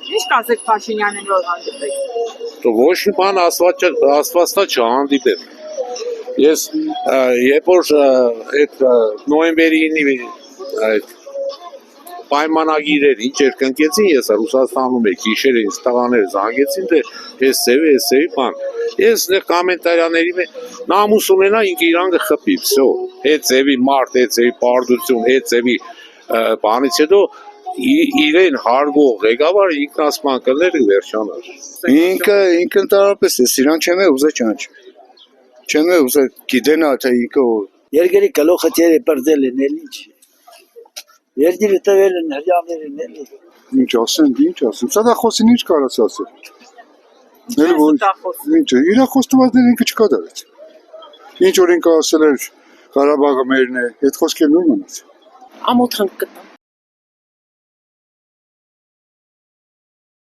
Ինչ կասեք Փաշինյանին, որ հանդիպեք։ Ոչ մի բան աստվածտա չհանդիպեմ։ Ես երբ որ այդ նոյեմբերի 9-ի այդ պայմանագիրեր ինչ էր կնքեցին, ես Ռուսաստանում էի, գիշերը ինձ տղաները զանգեցին, թե այս ծևի բան։ Ես նեղ կոմենտարիաների մեջ նամուս ունենա ինքը իրան կխփի, վсё։ Այդ ծևի մարդ, այդ ծևի պարտություն, այդ ծևի բանից հետո իրեն հարգող ղեկավար ինքնասման կներ վերջանար։ Ինքը ընդհանրապես է, իրան չեմ ուզել ճանաչել։ Չեմ ուզել գիտենա թե ինքը Երկրի գլուխը ծերը բրդել են էլի։ Երկիրը տվել են հրյաներին էլի։ Ինչ ասեմ, սա դա խոսին ինչ կարաս ասել։ Ինչ է, իր խոստումածները ինքը չկատարեց։ Ինչ որ ինքը ասել էր Ղարաբաղը մերն է, այդ խոսքերն ու մնաց։ Ամոթ հնկ կտա։